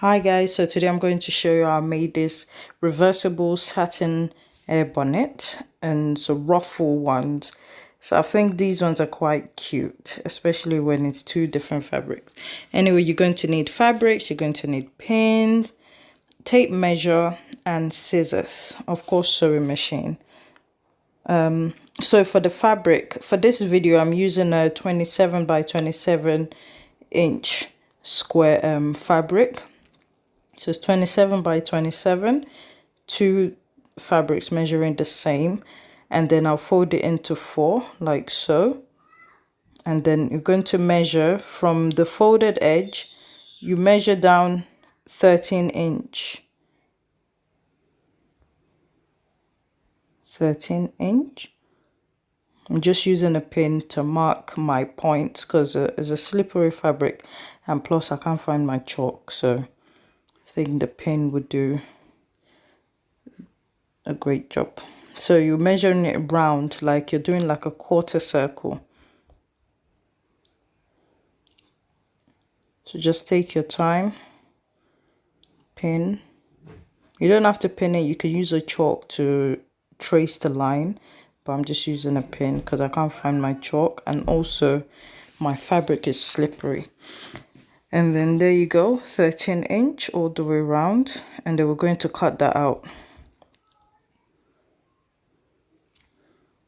Hi guys, so today I'm going to show you how I made this reversible satin bonnet and so ruffle ones. So I think these ones are quite cute, especially when it's two different fabrics. Anyway, you're going to need fabrics, you're going to need pins, tape measure and scissors, of course sewing machine. So for the fabric, for this video I'm using a 27 by 27 inch square fabric. So it's 27 by 27, two fabrics measuring the same, and then I'll fold it into four like so. And then you're going to measure from the folded edge, you measure down 13 inch. 13 inch. I'm just using a pin to mark my points because it's a slippery fabric, and plus I can't find my chalk, so I think the pin would do a great job. So you're measuring it round like you're doing like a quarter circle. So just take your time, pin. You don't have to pin it, you can use a chalk to trace the line, but I'm just using a pin because I can't find my chalk, and also my fabric is slippery. And then there you go, 13 inch all the way around, and then we're going to cut that out.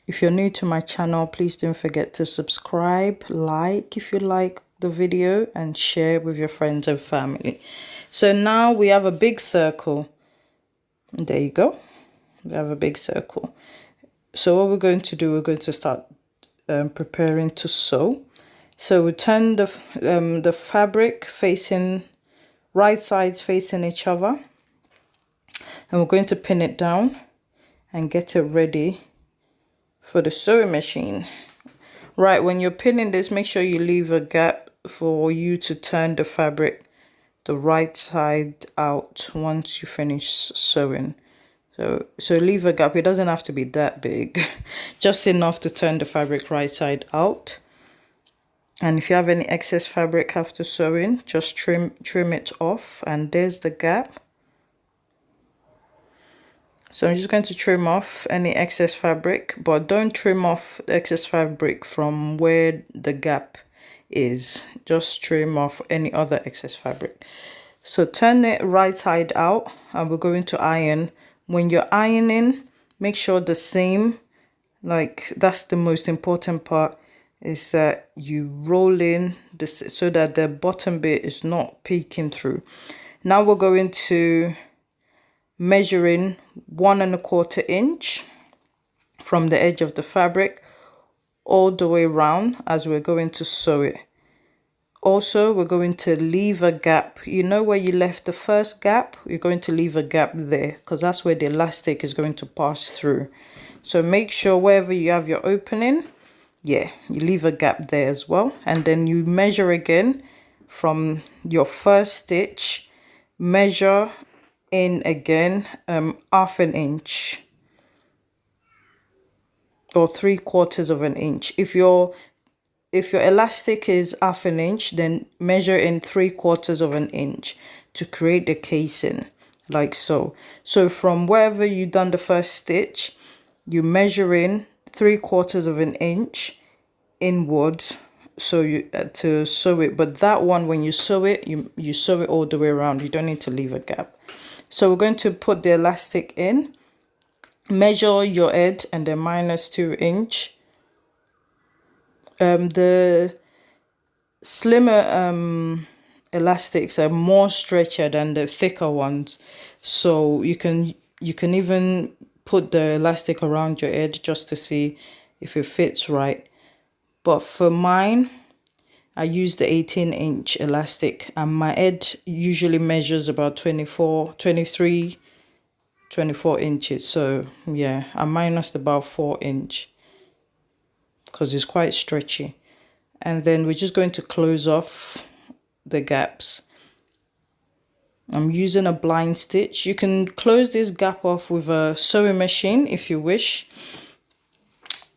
If you're new to my channel, please don't forget to subscribe, like if you like the video, and share with your friends and family. So now we have a big circle. There you go. We have a big circle. So what we're going to do, we're going to start preparing to sew. So we turn the fabric facing, right sides facing each other, and we're going to pin it down and get it ready for the sewing machine. Right, when you're pinning this, make sure you leave a gap for you to turn the fabric the right side out once you finish sewing. So leave a gap. It doesn't have to be that big, just enough to turn the fabric right side out. And if you have any excess fabric after sewing, just trim it off, and there's the gap. So I'm just going to trim off any excess fabric, but don't trim off the excess fabric from where the gap is. Just trim off any other excess fabric. So turn it right side out, and we're going to iron. When you're ironing, make sure the seam, like that's the most important part, is that you roll in this so that the bottom bit is not peeking through. Now we're going to measuring 1 1/4 inch from the edge of the fabric all the way around as we're going to sew it. Also, we're going to leave a gap. You know where you left the first gap? You're going to leave a gap there because that's where the elastic is going to pass through. So make sure wherever you have your opening, yeah, you leave a gap there as well. And then you measure again from your first stitch, measure in again 1/2 inch or 3/4 inch. If your elastic is 1/2 inch, then measure in 3/4 inch to create the casing, like so. So from wherever you done the first stitch, you measure in 3/4 inch inward, so you to sew it. But that one, when you sew it, you sew it all the way around. You don't need to leave a gap. So we're going to put the elastic in, measure your edge, and then -2 inch. The slimmer elastics are more stretchier than the thicker ones, so you can even put the elastic around your edge just to see if it fits right. But for mine, I use the 18 inch elastic, and my edge usually measures about 24 inches. So yeah, I minus about 4 inch because it's quite stretchy. And then we're just going to close off the gaps. I'm using a blind stitch. You can close this gap off with a sewing machine if you wish.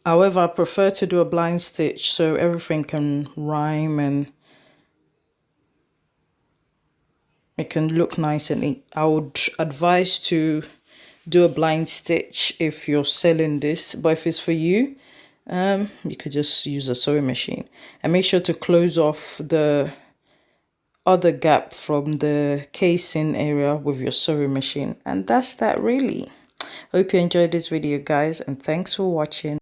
However, I prefer to do a blind stitch so everything can rhyme and it can look nice and neat. I would advise to do a blind stitch if you're selling this, but if it's for you, you could just use a sewing machine. And make sure to close off the other gap from the casing area with your sewing machine. And that's that really. Hope you enjoyed this video, guys, and thanks for watching.